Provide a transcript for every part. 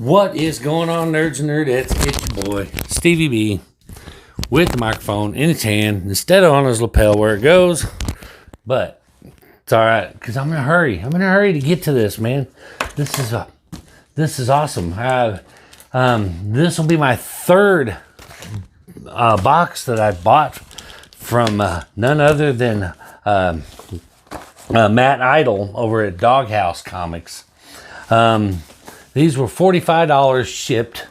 What is going on, nerds and nerdettes? It's your boy, Stevie B, with the microphone in his hand instead of on his lapel where it goes. But it's all right, because I'm in a hurry. I'm in a hurry to get to this, man. This is awesome. This will be my third box that I bought from none other than Matt Idle over at Doghouse Comics. These were $45 shipped.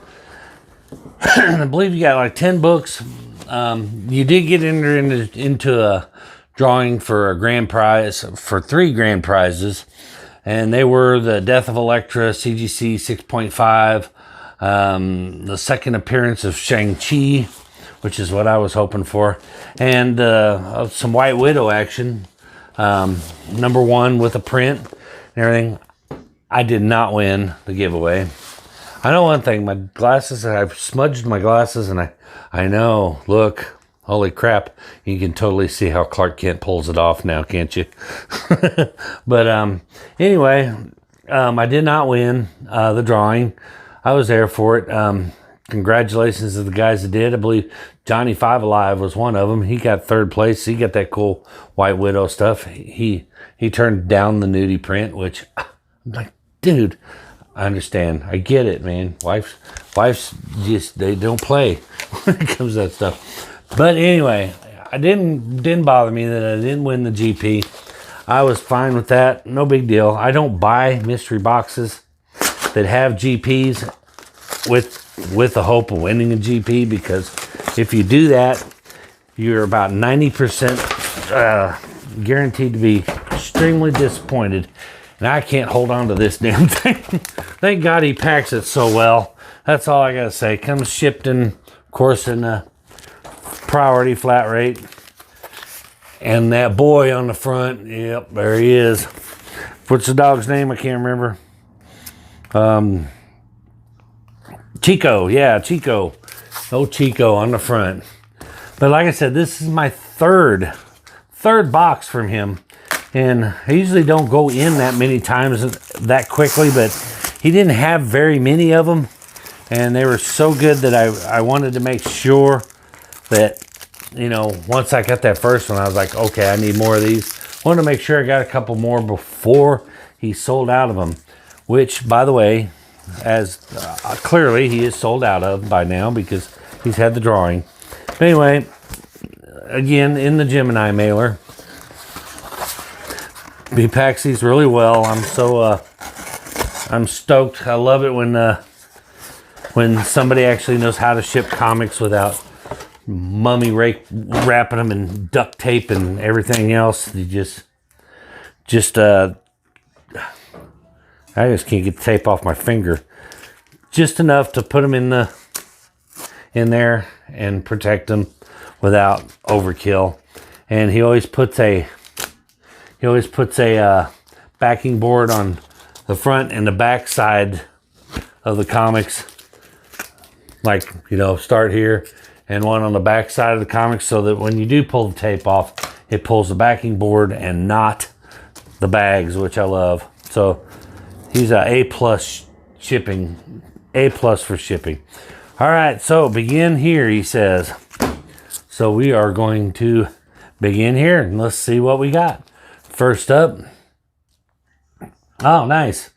I believe you got like 10 books. You did get into a drawing for a grand prize, for 3 grand prizes. And they were the Death of Elektra, CGC 6.5, the second appearance of Shang-Chi, which is what I was hoping for, and some White Widow action, number 1 with a print and everything. I did not win the giveaway. I know one thing, my glasses, I've smudged my glasses, and I know, look, holy crap, you can totally see how Clark Kent pulls it off now, can't you? But anyway, I did not win the drawing. I was there for it. Congratulations to the guys that did. I believe Johnny Five Alive was one of them. He got 3rd place. He got that cool White Widow stuff. He turned down the nudie print, which I'm like, dude, I understand. I get it, man. Wives just, they don't play when it comes to that stuff. But anyway, I didn't bother me that I didn't win the GP. I was fine with that. No big deal. I don't buy mystery boxes that have GPs with the hope of winning a GP, because if you do that, you're about 90% guaranteed to be extremely disappointed. And I can't hold on to this damn thing. Thank God he packs it so well. That's all I gotta say. Comes shipped in, of course, in a priority flat rate. And that boy on the front, yep, there he is. What's the dog's name? I can't remember. Chico, yeah, Chico. Oh, Chico on the front. But like I said, this is my third box from him. And I usually don't go in that many times that quickly, but he didn't have very many of them. And they were so good that I wanted to make sure that, you know, once I got that first one, I was like, okay, I need more of these. Wanted to make sure I got a couple more before he sold out of them. Which, by the way, as clearly he is sold out of by now because he's had the drawing. But anyway, again, in the Gemini mailer. He packs these really well. I'm stoked. I love it when somebody actually knows how to ship comics without mummy wrapping them in duct tape and everything else. You I just can't get the tape off my finger. Just enough to put them in there and protect them without overkill. And he always puts a backing board on the front and the back side of the comics. Like, you know, start here and one on the back side of the comics, so that when you do pull the tape off, it pulls the backing board and not the bags, which I love. So he's a A+ shipping, A+ for shipping. All right, so begin here, he says. So we are going to begin here and let's see what we got. First up, oh, nice.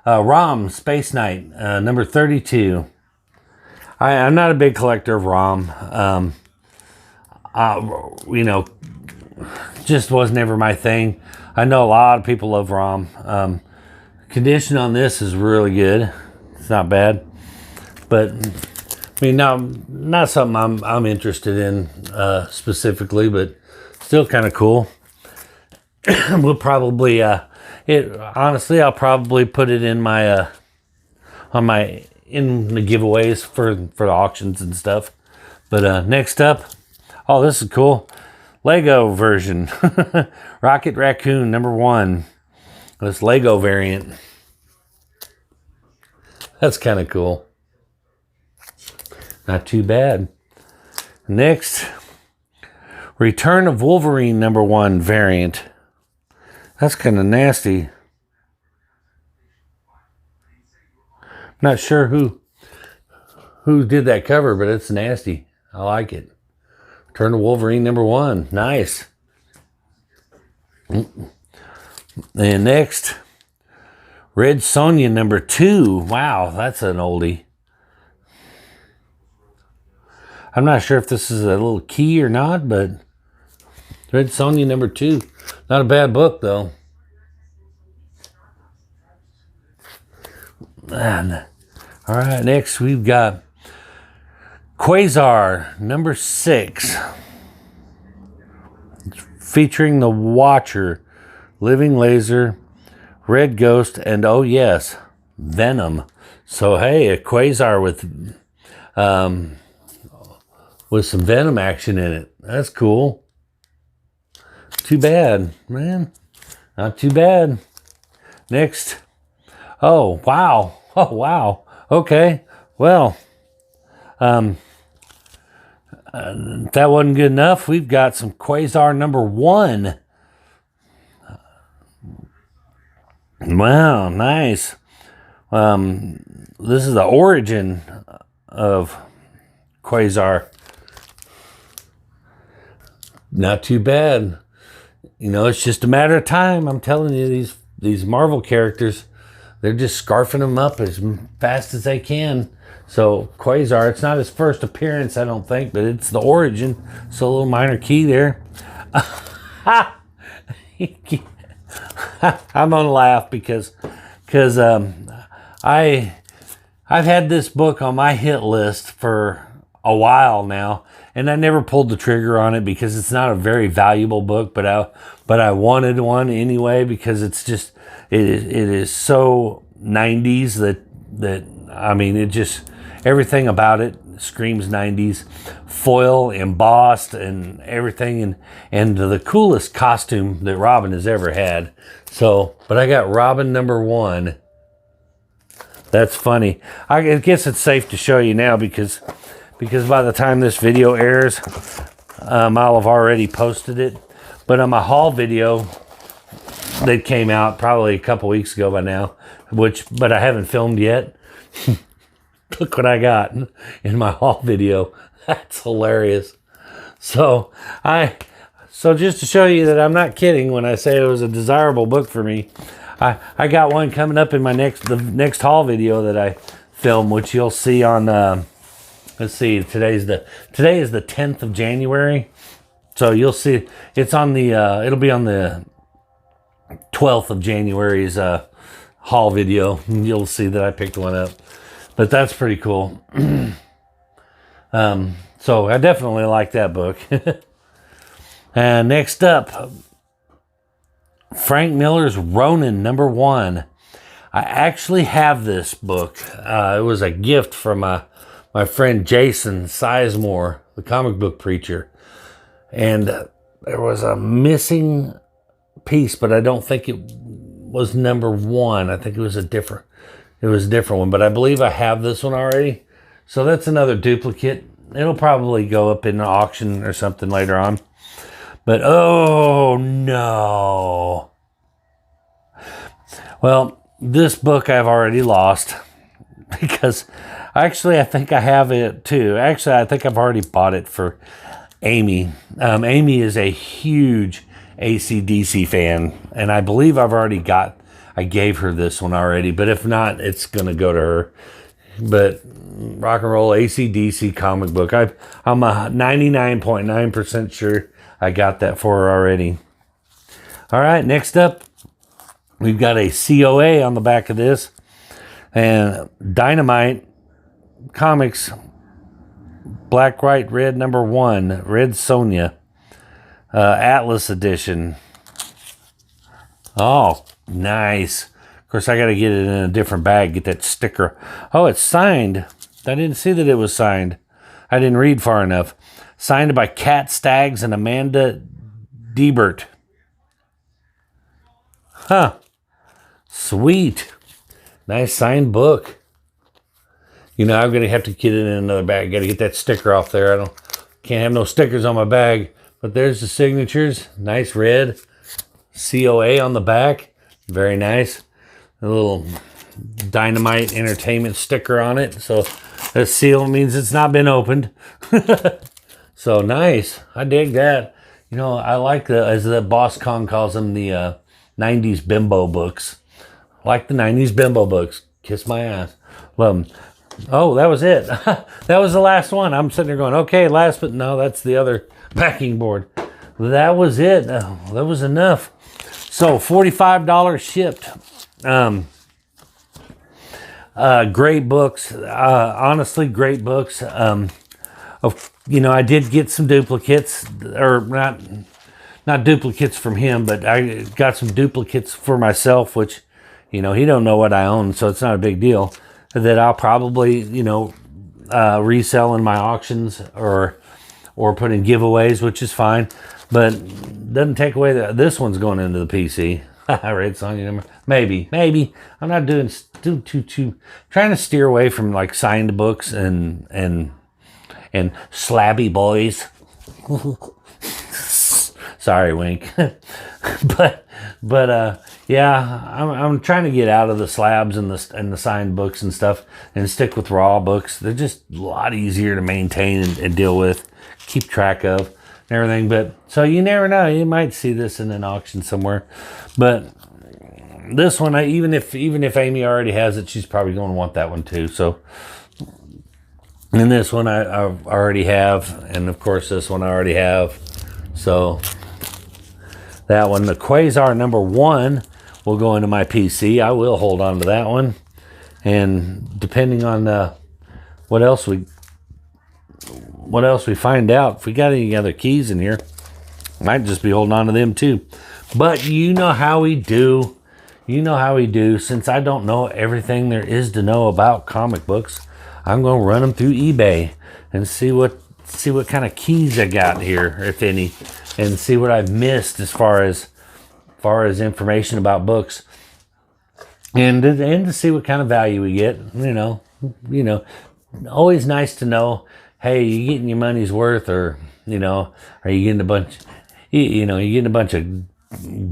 ROM Space Knight, number 32. I'm not a big collector of ROM. You know, just was never my thing. I know a lot of people love ROM. Condition on this is really good. It's not bad. But, I mean, not something I'm interested in specifically, but still kind of cool. We'll probably honestly, I'll probably put it in my in the giveaways for the auctions and stuff. But next up, oh, this is cool. Lego version. Rocket Raccoon number 1. This Lego variant. That's kind of cool. Not too bad. Next, Return of Wolverine number 1 variant. That's kind of nasty. Not sure who did that cover, but it's nasty. I like it. Turn to Wolverine #1. Nice. And next, Red Sonja #2. Wow, that's an oldie. I'm not sure if this is a little key or not, but Red Sonja #2. Not a bad book, though. And, all right, next we've got Quasar #6. Featuring the Watcher, Living Laser, Red Ghost, and oh yes, Venom. So hey, a Quasar with some Venom action in it. That's cool. Too bad, man. Not too bad. Next. Oh wow. Oh wow. Okay. Well, if that wasn't good enough, we've got some Quasar #1. Wow, nice. This is the origin of Quasar. Not too bad. You know, it's just a matter of time. I'm telling you, these Marvel characters, they're just scarfing them up as fast as they can. So Quasar, it's not his first appearance, I don't think, but it's the origin. So a little minor key there. I'm gonna laugh because I've had this book on my hit list for a while now, and I never pulled the trigger on it because it's not a very valuable book, but I wanted one anyway because it's just it is so 90s that I mean, it just, everything about it screams 90s. Foil embossed and everything, and the coolest costume that Robin has ever had. So, but I got Robin #1. That's funny. I guess it's safe to show you now because by the time this video airs, I'll have already posted it. But on my haul video that came out probably a couple weeks ago by now, but I haven't filmed yet. Look what I got in my haul video. That's hilarious. So just to show you that I'm not kidding when I say it was a desirable book for me, I got one coming up in the next haul video that I film, which you'll see on. Let's see. Today is the 10th of January, so you'll see it's on the. It'll be on the 12th of January's haul video. You'll see that I picked one up. But that's pretty cool. So I definitely like that book. And next up, Frank Miller's Ronin #1. I actually have this book. It was a gift from my friend Jason Sizemore, the comic book preacher. And there was a missing piece, but I don't think it was #1. I think it was a different one, but I believe I have this one already. So that's another duplicate. It'll probably go up in an auction or something later on. But oh no. Well, this book I've already lost because actually I think I have it too. Actually, I think I've already bought it for Amy. Amy is a huge AC/DC fan, and I believe I gave her this one already, but if not, it's going to go to her. But rock and roll AC/DC comic book. I'm a 99.9% sure I got that for her already. All right, next up, we've got a COA on the back of this. And Dynamite Comics, Black, White, Red #1, Red Sonja, Atlas Edition. Oh, nice. Of course, I got to get it in a different bag, get that sticker. Oh, it's signed. I didn't see that it was signed. I didn't read far enough. Signed by Kat Staggs and Amanda Diebert. Huh. Sweet. Nice signed book. You know, I'm going to have to get it in another bag. Got to get that sticker off there. Can't have no stickers on my bag. But there's the signatures. Nice red. COA on the back. Very nice. A little Dynamite Entertainment sticker on it. So the seal means it's not been opened. So nice. I dig that. You know, I like as the Boss Kong calls them, the 90s bimbo books. I like the 90s bimbo books. Kiss my ass. Love them. Oh, that was it. That was the last one. I'm sitting there going, okay, last, but no, that's the other backing board. That was it. That was enough. So $45 shipped. Great books. Honestly, great books. You know, I did get some duplicates, or not duplicates from him, but I got some duplicates for myself, which, you know, he don't know what I own, so it's not a big deal. That I'll probably, you know, resell in my auctions or put in giveaways, which is fine, but doesn't take away that this one's going into the PC. Red Sonja number. Maybe. I'm not doing too trying to steer away from like signed books and slabby boys. Sorry, Wink. but yeah, I'm trying to get out of the slabs and the signed books and stuff and stick with raw books. They're just a lot easier to maintain and deal with, keep track of and everything. But so you never know, you might see this in an auction somewhere. But this one, even if Amy already has it, she's probably going to want that one too. So, and this one I already have, and of course this one I already have. So that one, the Quasar #1, will go into my PC. I will hold on to that one, and depending on what else we find out, if we got any other keys in here, might just be holding on to them too. But you know how we do. Since I don't know everything there is to know about comic books, I'm going to run them through eBay and see what kind of keys I got here, if any, and see what I've missed as far as information about books, and to see what kind of value we get. You know, always nice to know, hey, you getting your money's worth, or, you know, are you getting a bunch, you know, you're getting a bunch of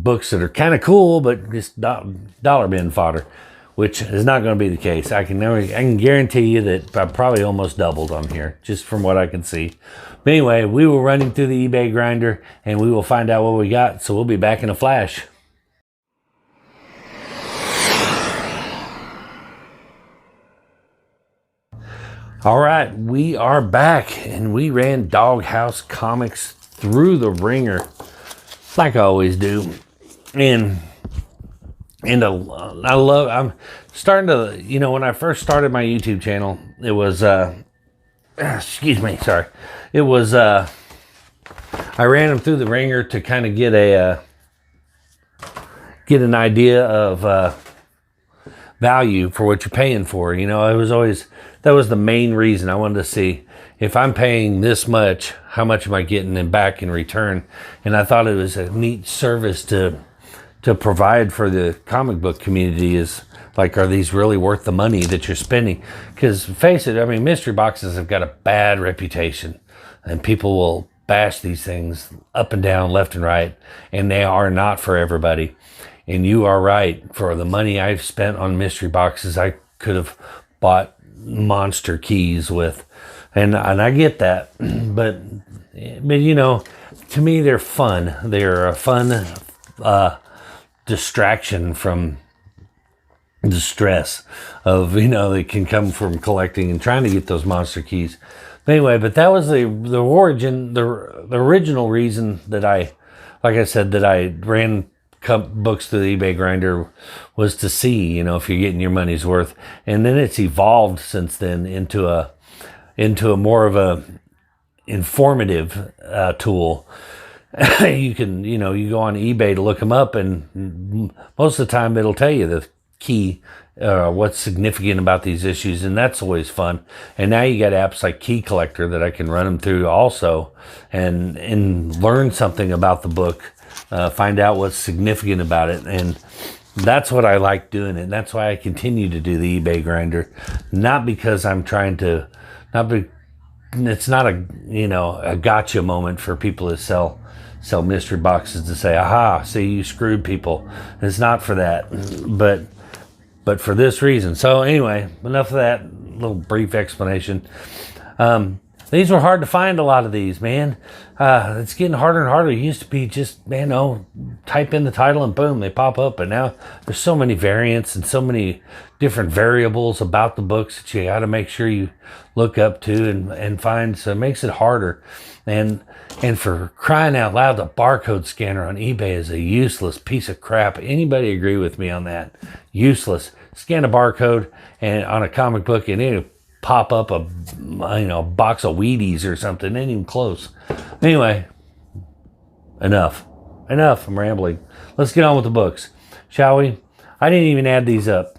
books that are kind of cool, but just dollar bin fodder, which is not going to be the case. I can guarantee you that I probably almost doubled on here, just from what I can see. But anyway, we will run him through the eBay grinder, and we will find out what we got. So we'll be back in a flash. All right, we are back, and we ran Doghouse Comics through the ringer, like I always do. And I'm starting to, you know, when I first started my YouTube channel, it was, excuse me, sorry. It was, I ran them through the ringer to kind of get an idea of value for what you're paying for. You know, that was the main reason I wanted to see, if I'm paying this much, how much am I getting back in return? And I thought it was a neat service to provide for the comic book community. Is like, are these really worth the money that you're spending? Because face it, I mean, mystery boxes have got a bad reputation, and people will bash these things up and down, left and right, and they are not for everybody. And you are right. For the money I've spent on mystery boxes, I could have bought monster keys with, and I get that, but you know, to me they're fun. They're a fun distraction from the stress of, you know, that can come from collecting and trying to get those monster keys. But anyway, but that was the origin, the original reason that I ran books to the eBay grinder, was to see, you know, if you're getting your money's worth. And then it's evolved since then into a more of a informative tool. You can, you know, you go on eBay to look them up, and most of the time it'll tell you the key, what's significant about these issues, and that's always fun. And now you got apps like Key Collector that I can run them through also, and learn something about the book, find out what's significant about it. And that's what I like doing, and that's why I continue to do the eBay grinder. Not because I'm trying to, it's not a, you know, a gotcha moment for people to sell mystery boxes to say, aha, see, you screwed people. It's not for that. But but for this reason. So anyway, enough of that little brief explanation. These were hard to find, a lot of these, man. It's getting harder and harder. It used to be just, man, type in the title and boom, they pop up. But now there's so many variants and so many different variables about the books that you got to make sure you look up to and find. So it makes it harder. And for crying out loud, the barcode scanner on eBay is a useless piece of crap. Anybody agree with me on that? Useless. Scan a barcode and on a comic book and it'll pop up a box of Wheaties or something. Ain't even close. Anyway, enough. I'm rambling. Let's get on with the books, shall we? I didn't even add these up.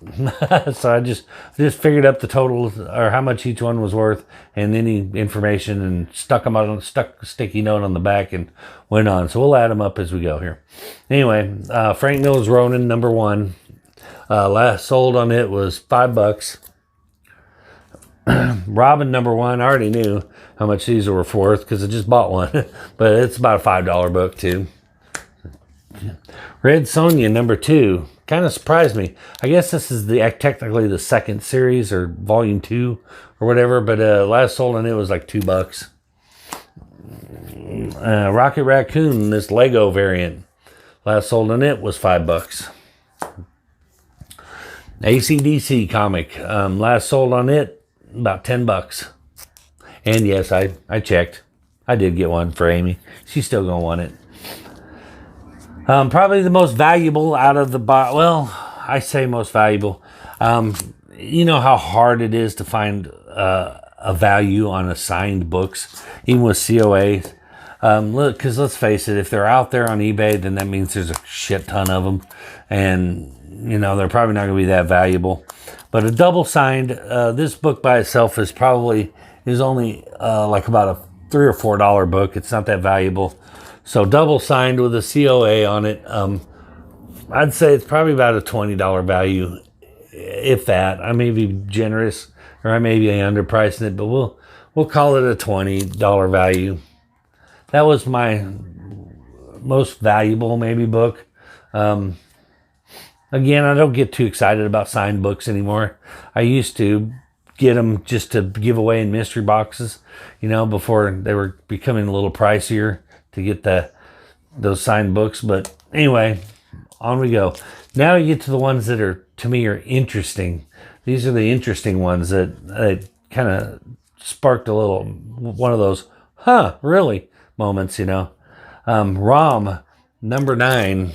So I just figured up the total or how much each one was worth and any information and stuck a sticky note on the back and went on. So we'll add them up as we go here. Anyway, Frank Miller's Ronin, number 1. Last sold on it was $5. Robin, number 1. I already knew how much these were worth because I just bought one. But it's about a $5 book too. Red Sonja, number 2. Kind of surprised me. I guess this is technically the second series or volume 2 or whatever. But last sold on it was like $2. Rocket Raccoon, this Lego variant. Last sold on it was $5. AC/DC comic. Last sold on it about $10. And yes, I checked. I did get one for Amy. She's still gonna want it. Probably the most valuable out of the box. Well, I say most valuable. You know how hard it is to find a value on assigned books, even with COA. Look, because let's face it, if they're out there on eBay, then that means there's a shit ton of them, and they're probably not going to be that valuable. But a double signed, this book by itself is only like about a $3 or $4 book. It's not that valuable. So double signed with a COA on it, I'd say it's probably about a $20 value, if that. I may be generous, or I may be underpricing it, but we'll call it a $20 value. That was my most valuable maybe book. Again, I don't get too excited about signed books anymore. I used to get them just to give away in mystery boxes, before they were becoming a little pricier to get those signed books. But anyway, on we go. Now you get to the ones that to me are interesting. These are the interesting ones that kind of sparked a little one of those really moments. Rom, number 9.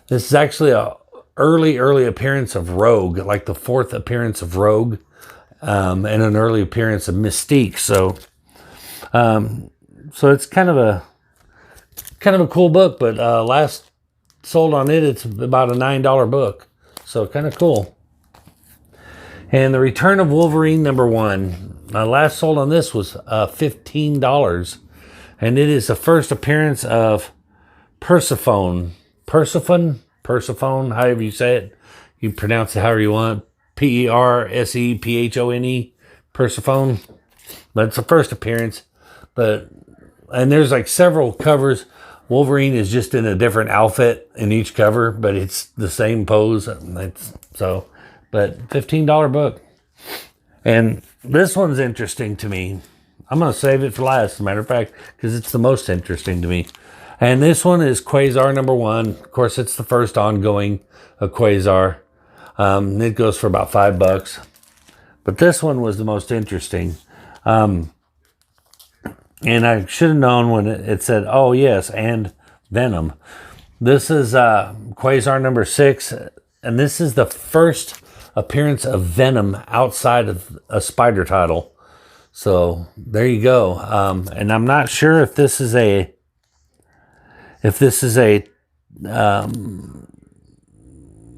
This is actually a early appearance of Rogue, like the 4th appearance of Rogue, and an early appearance of Mystique. So it's kind of a cool book, but last sold on it, it's about a $9 book. So kind of cool. And The Return of Wolverine, number 1. Last sold on this was $15. And it is the first appearance of Persephone, however you say it. You pronounce it however you want. Persephone, Persephone. But it's the first appearance. And there's like several covers. Wolverine is just in a different outfit in each cover, but it's the same pose. But $15 book. And this one's interesting to me. I'm going to save it for last, as a matter of fact, because it's the most interesting to me. And this one is Quasar, number 1. Of course, it's the first ongoing of Quasar. It goes for about $5. But this one was the most interesting. And I should have known when it said, oh, yes, and Venom. This is Quasar number 6. And this is the first appearance of Venom outside of a Spider title. So there you go. And I'm not sure if this is a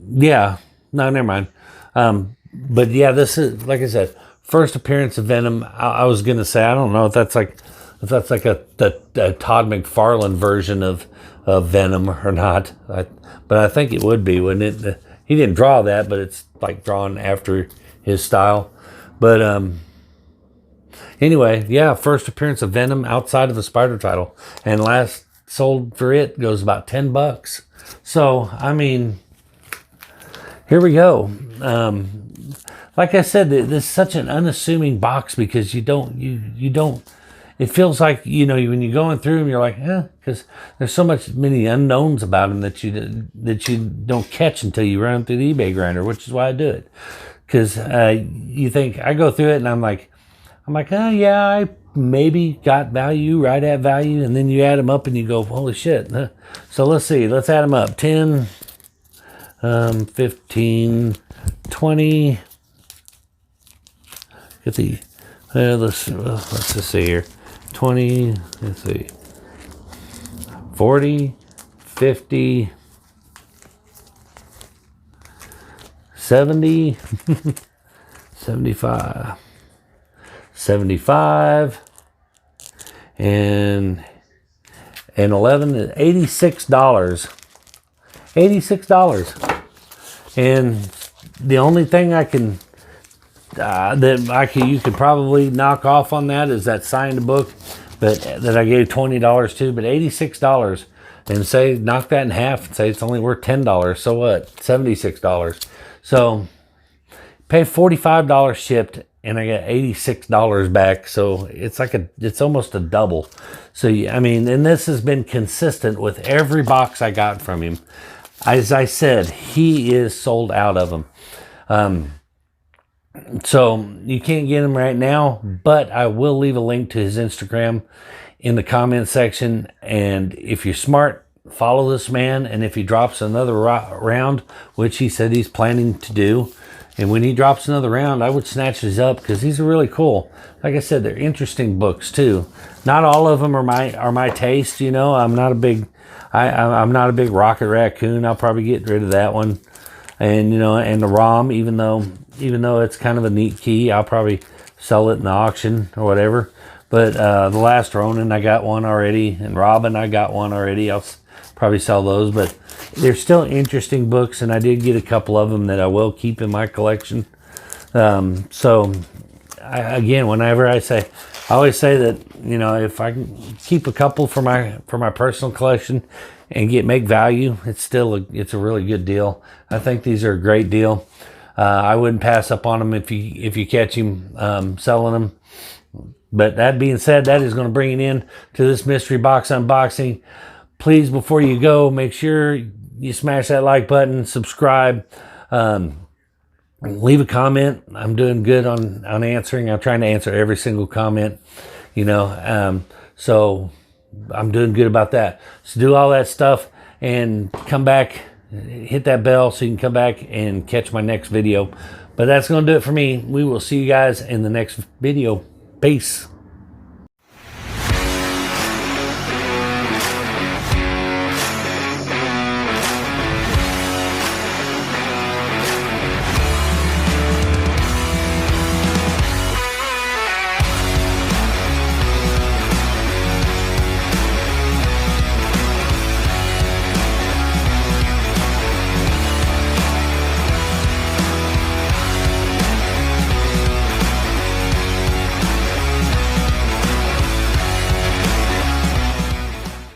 yeah, no, never mind. But yeah, this is, like I said, first appearance of Venom. I was going to say, I don't know if that's like a Todd McFarlane version of Venom or not. But I think it would be, wouldn't it? He didn't draw that, but it's like drawn after his style. But anyway, yeah, first appearance of Venom outside of the Spider title. And last sold for it goes about $10. So, I mean, here we go. Like I said, this is such an unassuming box because you don't. It feels like, you know, when you're going through them, you're like, because there's so many unknowns about them that you don't catch until you run through the eBay grinder, which is why I do it. Because you think, I go through it and I'm like, oh yeah, I maybe got value, right at value, and then you add them up and you go, holy shit. So let's see, let's add them up. 10, 15, 20. Get the, let's just see here. 20, let's see, 40, 50, 70, 75, 75, and 11, $86. $86. And the only thing I can you could probably knock off on that is that signed book, but that I gave $20 to, but $86, and say knock that in half and say it's only worth $10. So what? $76. So pay $45 shipped, and I got $86 back. So it's like it's almost a double. So I mean, and this has been consistent with every box I got from him. As I said, he is sold out of them. So you can't get him right now, but I will leave a link to his Instagram in the comment section. And if you're smart, follow this man. And if he drops another round, which he said he's planning to do, and when he drops another round, I would snatch these up because these are really cool. Like I said, they're interesting books too. Not all of them are my taste. You know, I'm not a big Rocket Raccoon. I'll probably get rid of that one. And you know, and the ROM, even though it's kind of a neat key, I'll probably sell it in the auction or whatever. But the last Ronin, I got one already, and Robin, I got one already. I'll probably sell those, but they're still interesting books, and I did get a couple of them that I will keep in my collection. So again, whenever I always say that, you know, if I can keep a couple for my personal collection and make value, it's a really good deal. I think these are a great deal. I wouldn't pass up on them if you catch him selling them. But that being said, that is going to bring it in to this mystery box unboxing. Please, before you go, make sure you smash that like button, subscribe, leave a comment. I'm doing good on answering. I'm trying to answer every single comment, you know. So I'm doing good about that. So do all that stuff and come back, hit that bell so you can come back and catch my next video. But that's going to do it for me. We will see you guys in the next video. Peace.